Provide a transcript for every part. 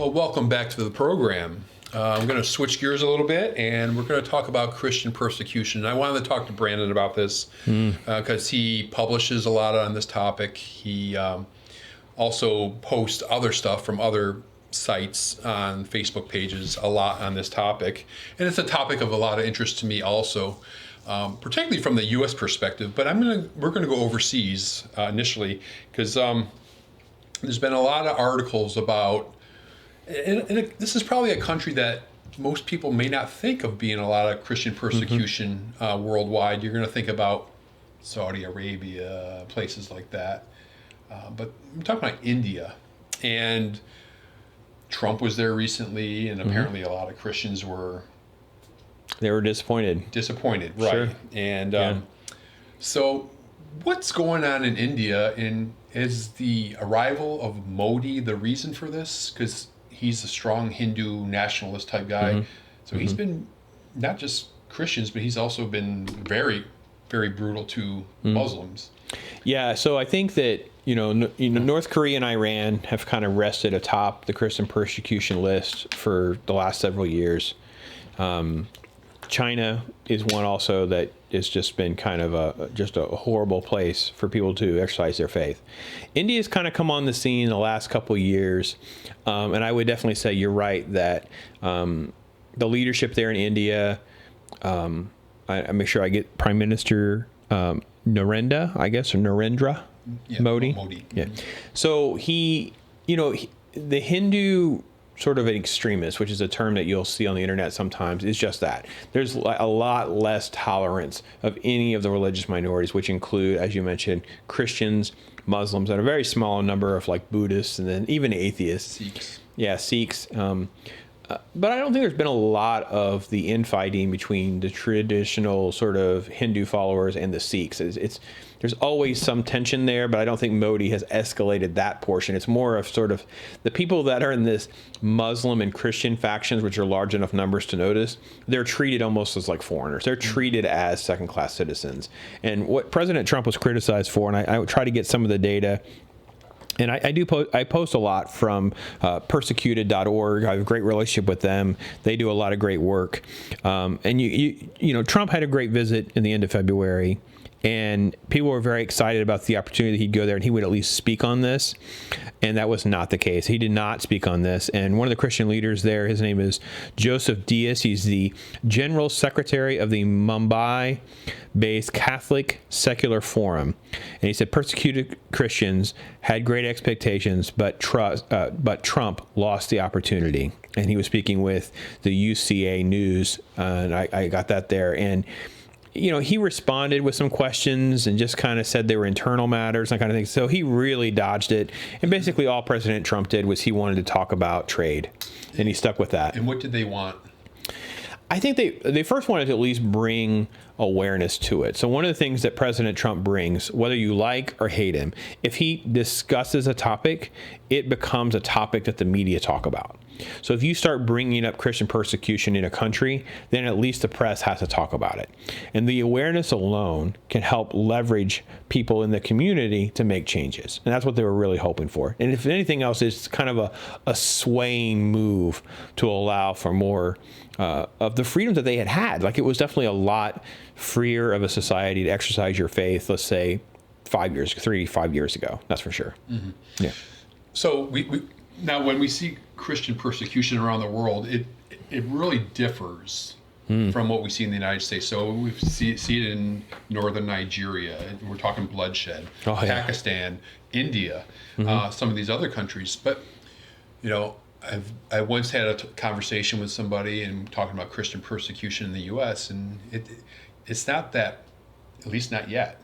Well, welcome back to the program. I'm going to switch gears a little bit, and we're going to talk about Christian persecution. I wanted to talk to Brandon about this because he publishes a lot on this topic. He also posts other stuff from other sites on Facebook pages a lot on this topic. And it's a topic of a lot of interest to me also, particularly from the U.S. perspective. But we're going to go overseas initially because there's been a lot of articles about, and this is probably a country that most people may not think of being a lot of Christian persecution worldwide. You're going to think about Saudi Arabia, places like that. But we're talking about India. And Trump was there recently, and apparently a lot of Christians were... They were disappointed. Disappointed, right. Sure. And so what's going on in India, and is the arrival of Modi the reason for this? Because he's a strong Hindu nationalist type guy. So he's been not just Christians, but he's also been very, very brutal to Muslims. Yeah, so I think that, North Korea and Iran have kind of rested atop the Christian persecution list for the last several years. China is one also that has just been kind of just a horrible place for people to exercise their faith. India's kind of come on the scene in the last couple of years, and I would definitely say you're right that the leadership there in India, I make sure I get Prime Minister Narendra Modi. Yeah. So he, the Hindu sort of an extremist, which is a term that you'll see on the internet sometimes, is just that. There's a lot less tolerance of any of the religious minorities, which include, as you mentioned, Christians, Muslims, and a very small number of like Buddhists, and then even atheists. Sikhs. Yeah, Sikhs. But I don't think there's been a lot of the infighting between the traditional sort of Hindu followers and the Sikhs. There's always some tension there, but I don't think Modi has escalated that portion. It's more of sort of the people that are in this Muslim and Christian factions, which are large enough numbers to notice, they're treated almost as like foreigners. They're treated as second-class citizens. And what President Trump was criticized for, and I try to get some of the data, and I post a lot from persecuted.org. I have a great relationship with them. They do a lot of great work. And Trump had a great visit in the end of February, and people were very excited about the opportunity that he'd go there and he would at least speak on this. And that was not the case. He did not speak on this. And one of the Christian leaders there, his name is Joseph Diaz. He's the General Secretary of the Mumbai-based Catholic Secular Forum. And he said persecuted Christians had great expectations, but Trump lost the opportunity. And he was speaking with the UCA News, and I got that there. And he responded with some questions and just kind of said they were internal matters, that kind of thing. So he really dodged it. And basically all President Trump did was he wanted to talk about trade, and he stuck with that. And what did they want? I think they first wanted to at least bring awareness to it. So one of the things that President Trump brings, whether you like or hate him, if he discusses a topic, it becomes a topic that the media talk about. So if you start bringing up Christian persecution in a country, then at least the press has to talk about it. And the awareness alone can help leverage people in the community to make changes. And that's what they were really hoping for. And if anything else, it's kind of a swaying move to allow for more of the freedoms that they had. Like, it was definitely a lot freer of a society to exercise your faith, let's say 5 years ago. That's for sure. Mm-hmm. Yeah. So we now, when we see Christian persecution around the world, it really differs from what we see in the United States. So we see it in northern Nigeria. We're talking bloodshed. Pakistan, India, some of these other countries. But I once had a conversation with somebody and talking about Christian persecution in the U.S. and it's not that, at least not yet.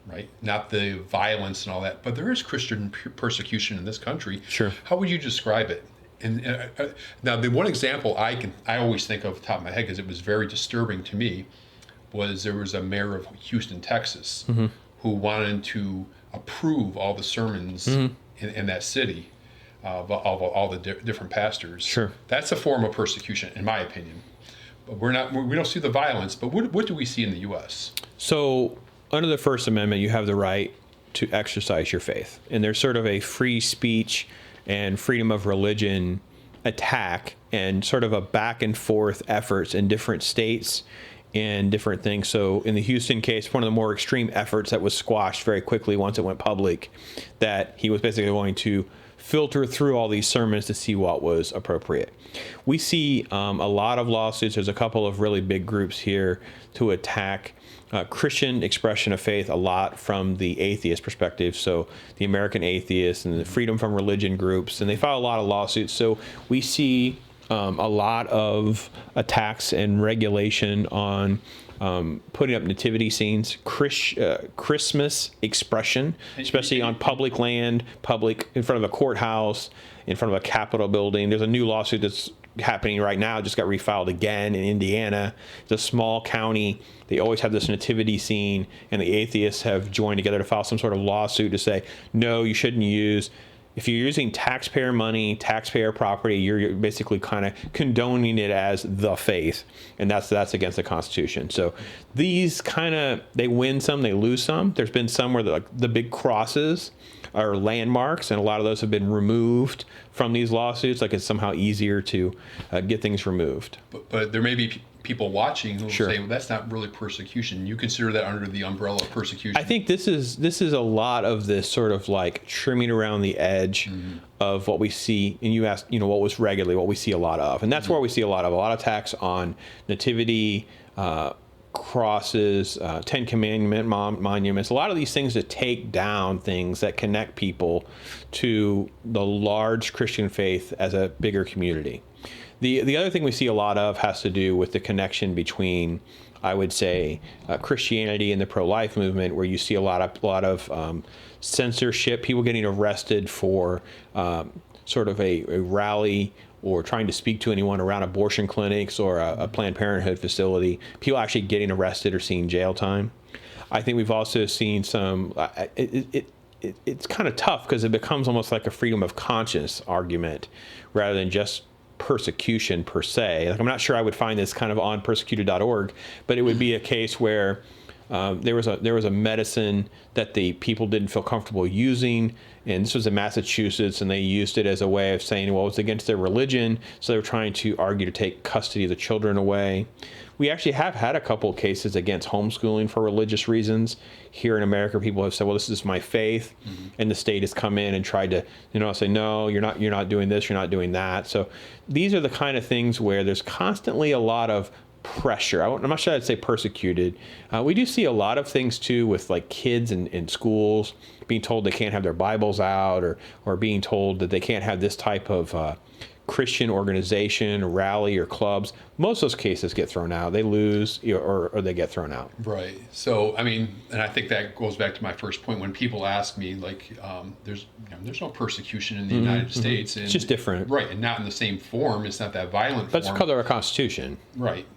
Right, not the violence and all that, but there is Christian persecution in this country. Sure. How would you describe it? And now, the one example I always think of off the top of my head, because it was very disturbing to me, was there was a mayor of Houston, Texas, who wanted to approve all the sermons in that city of all the different pastors. Sure. That's a form of persecution, in my opinion. But we don't see the violence. But what do we see in the U.S.? So, under the First Amendment, you have the right to exercise your faith. And there's sort of a free speech and freedom of religion attack and sort of a back and forth efforts in different states and different things. So in the Houston case, one of the more extreme efforts that was squashed very quickly once it went public, that he was basically going to filter through all these sermons to see what was appropriate. We see a lot of lawsuits. There's a couple of really big groups here to attack Christian expression of faith a lot from the atheist perspective. So the American Atheists and the Freedom from Religion groups, and they file a lot of lawsuits. So we see a lot of attacks and regulation on putting up nativity scenes, Christmas expression, especially on public land, in front of a courthouse, in front of a Capitol building. There's a new lawsuit that's happening right now, just got refiled again in Indiana. It's a small county. They always have this nativity scene, and the atheists have joined together to file some sort of lawsuit to say, no, you shouldn't use. If you're using taxpayer money, taxpayer property, you're basically kind of condoning it as the faith, and that's against the Constitution. So these they win some, they lose some. There's been some where the big crosses are landmarks, and a lot of those have been removed from these lawsuits. Like it's somehow easier to get things removed. But there may be people watching who will Sure. say, well, that's not really persecution. You consider that under the umbrella of persecution. I think this is a lot of this sort of like trimming around the edge of what we see. And you asked, what was regularly what we see a lot of, and that's where we see a lot of attacks on nativity, crosses, Ten Commandment monuments, a lot of these things that take down things that connect people to the large Christian faith as a bigger community. The other thing we see a lot of has to do with the connection between, I would say, Christianity and the pro-life movement, where you see a lot of censorship, people getting arrested for sort of a rally or trying to speak to anyone around abortion clinics or a Planned Parenthood facility, people actually getting arrested or seeing jail time. I think we've also seen some, it's kind of tough because it becomes almost like a freedom of conscience argument rather than just persecution per se. Like, I'm not sure I would find this kind of on persecuted.org, but it would be a case where there was a medicine that the people didn't feel comfortable using, and this was in Massachusetts, and they used it as a way of saying, well, it's against their religion, so they were trying to argue to take custody of the children away. We actually have had a couple of cases against homeschooling for religious reasons. Here in America, people have said, well, this is my faith, and the state has come in and tried to, say, no, you're not doing this, you're not doing that. So these are the kind of things where there's constantly a lot of pressure. I'm not sure I'd say persecuted. We do see a lot of things too with like kids in schools being told they can't have their Bibles out, or being told that they can't have this type of Christian organization, rally, or clubs. Most of those cases get thrown out. They lose or they get thrown out. Right. So, and I think that goes back to my first point. When people ask me, like, there's no persecution in the United States. And, it's just different. Right. And not in the same form. It's not that violent But form. it's because of our Constitution. Right.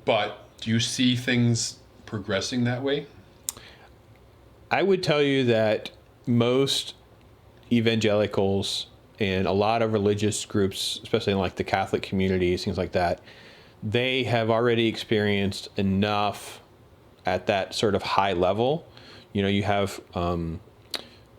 But do you see things progressing that way? I would tell you that most evangelicals and a lot of religious groups, especially in like the Catholic communities, things like that, they have already experienced enough at that sort of high level. You have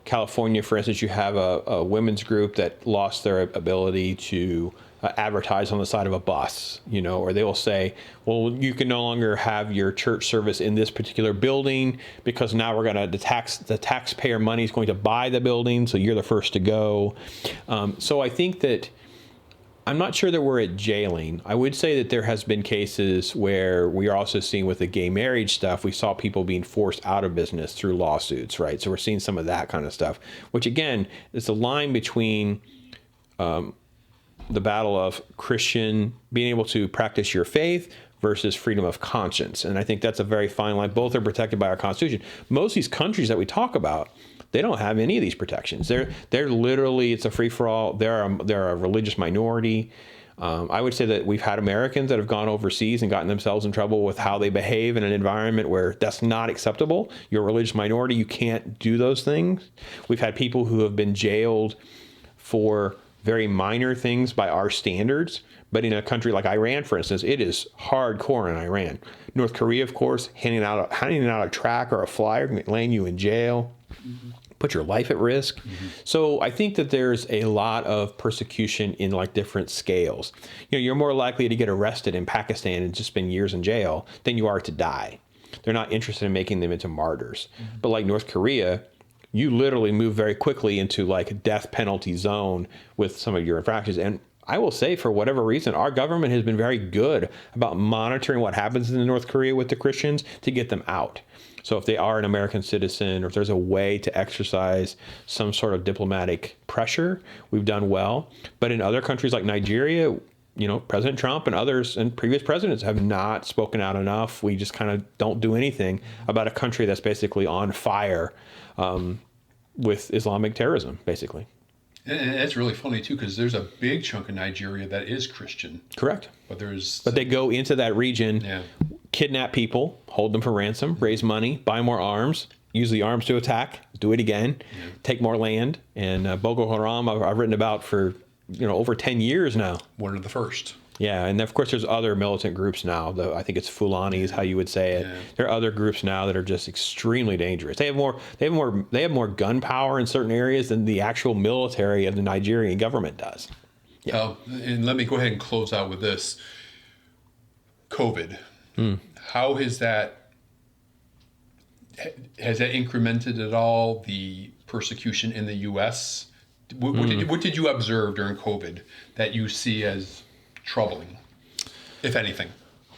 California, for instance, you have a women's group that lost their ability to advertise on the side of a bus, or they will say, well, you can no longer have your church service in this particular building because now we're going to, the taxpayer money is going to buy the building, so you're the first to go. So I think that, I'm not sure that we're at jailing. I would say that there has been cases where we are also seeing with the gay marriage stuff, we saw people being forced out of business through lawsuits, right? So we're seeing some of that kind of stuff, which again, is the line between the battle of Christian being able to practice your faith versus freedom of conscience. And I think that's a very fine line. Both are protected by our Constitution. Most of these countries that we talk about, they don't have any of these protections. They're literally, it's a free-for-all. They're a religious minority. I would say that we've had Americans that have gone overseas and gotten themselves in trouble with how they behave in an environment where that's not acceptable. You're a religious minority. You can't do those things. We've had people who have been jailed for very minor things by our standards, but in a country like Iran, for instance, it is hardcore in Iran. North Korea, of course, handing out a tract or a flyer can land you in jail. put your life at risk. So I think that there's a lot of persecution in like different scales. You're more likely to get arrested in Pakistan and just spend years in jail than you are to die. They're not interested in making them into martyrs. But like North Korea, you literally move very quickly into like a death penalty zone with some of your infractions. And I will say, for whatever reason, our government has been very good about monitoring what happens in North Korea with the Christians to get them out. So if they are an American citizen, or if there's a way to exercise some sort of diplomatic pressure, we've done well. But in other countries like Nigeria, President Trump and others and previous presidents have not spoken out enough. We just kind of don't do anything about a country that's basically on fire with Islamic terrorism, basically. And it's really funny, too, because there's a big chunk of Nigeria that is Christian. Correct. But they go into that region, yeah, kidnap people, hold them for ransom, raise money, buy more arms, use the arms to attack, do it again, take more land. And Boko Haram, I've written about for over 10 years now. One of the first. Yeah, and of course there's other militant groups now. I think it's Fulani is how you would say it. Yeah. There are other groups now that are just extremely dangerous. They have more gunpowder in certain areas than the actual military of the Nigerian government does. Yeah. And let me go ahead and close out with this. COVID. How has that incremented at all the persecution in the U.S.? What did you observe during COVID that you see as troubling, if anything?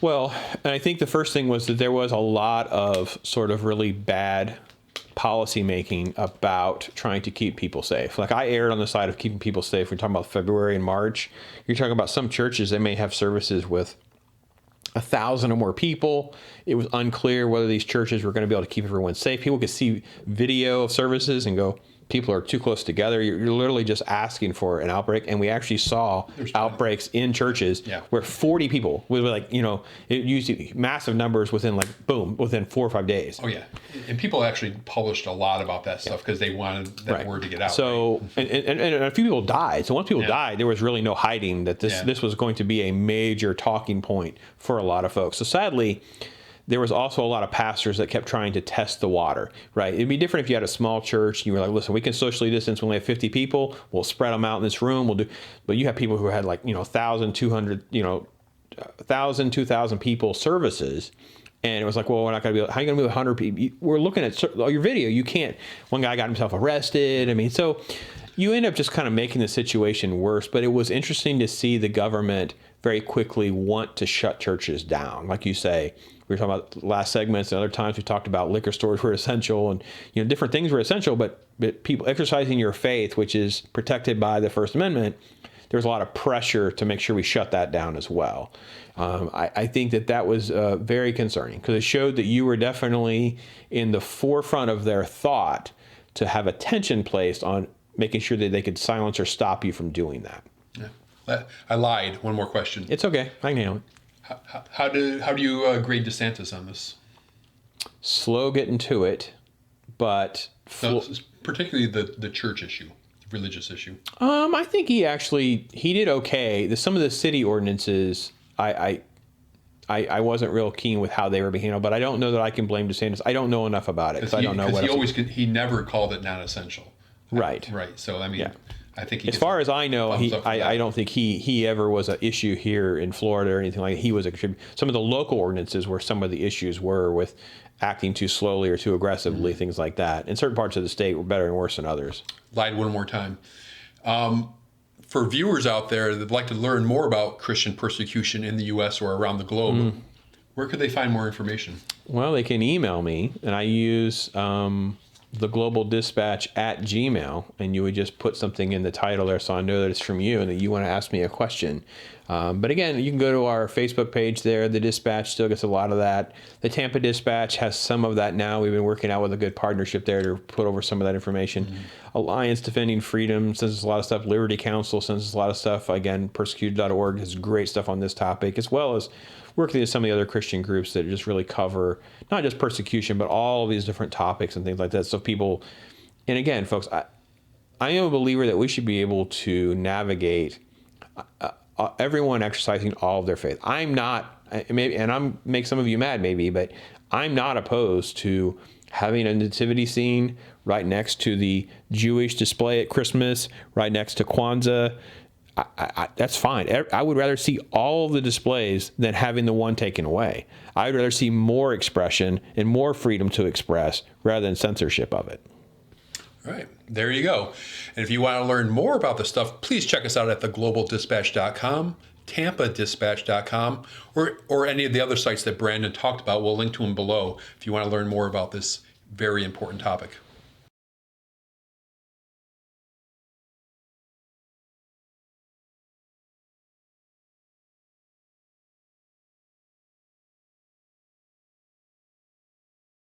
Well, and I think the first thing was that there was a lot of sort of really bad policy making about trying to keep people safe. Like I erred on the side of keeping people safe. We're talking about February and March. You're talking about some churches, they may have services with 1,000 or more people. It was unclear whether these churches were going to be able to keep everyone safe. People could see video of services and go, people are too close together. You're literally just asking for an outbreak. And we actually saw outbreaks in churches where 40 people with it used massive numbers within within 4 or 5 days. Oh yeah. And people actually published a lot about that stuff because they wanted that word to get out. So, and a few people died. So once people died, there was really no hiding that this was going to be a major talking point for a lot of folks. So sadly, there was also a lot of pastors that kept trying to test the water, right? It'd be different if you had a small church and you were like, listen, we can socially distance. We only have 50 people. We'll spread them out in this room. But you have people who had 1,000, 200, 1,000, 2,000 people services. And it was like, well, we're not going to be, how are you going to move 100 people? We're looking at your video. You can't, one guy got himself arrested. I mean, so you end up just kind of making the situation worse. But it was interesting to see the government very quickly want to shut churches down. Like you say, we were talking about last segments and other times we talked about liquor stores were essential and different things were essential, but people exercising your faith, which is protected by the First Amendment, there was a lot of pressure to make sure we shut that down as well. I think that was very concerning because it showed that you were definitely in the forefront of their thought to have attention placed on making sure that they could silence or stop you from doing that. Yeah. I lied. One more question. It's okay. I can handle it. How do you grade DeSantis on this? Slow getting to it, but particularly the church issue, the religious issue. I think he did okay. Some of the city ordinances, I wasn't real keen with how they were being handled, but I don't know that I can blame DeSantis. I don't know enough about it because I don't know what he never called it non-essential. Right. Right. So I mean. I think as far as I know, I don't think he ever was an issue here in Florida or anything like that. He was a contributor. Some of the local ordinances where some of the issues were with acting too slowly or too aggressively, things like that. In certain parts of the state were better and worse than others. Lied one more time. For viewers out there that'd like to learn more about Christian persecution in the U.S. or around the globe, where could they find more information? Well, they can email me, and I use the Global Dispatch at Gmail, and you would just put something in the title there so I know that it's from you and that you want to ask me a question. But again, you can go to our Facebook page there. The Dispatch still gets a lot of that. The Tampa Dispatch has some of that now. We've been working out with a good partnership there to put over some of that information. Alliance Defending Freedom sends us a lot of stuff. Liberty Counsel sends us a lot of stuff. Again, persecuted.org has great stuff on this topic, as well as working with some of the other Christian groups that just really cover not just persecution, but all of these different topics and things like that. So people, and again, folks, I am a believer that we should be able to navigate everyone exercising all of their faith. I'm not, maybe, and I'm make some of you mad maybe, but I'm not opposed to having a nativity scene right next to the Jewish display at Christmas, right next to Kwanzaa, that's fine. I would rather see all of the displays than having the one taken away. I would rather see more expression and more freedom to express rather than censorship of it. All right, there you go. And if you want to learn more about this stuff, please check us out at theglobaldispatch.com, tampadispatch.com, or any of the other sites that Brandon talked about. We'll link to them below if you want to learn more about this very important topic.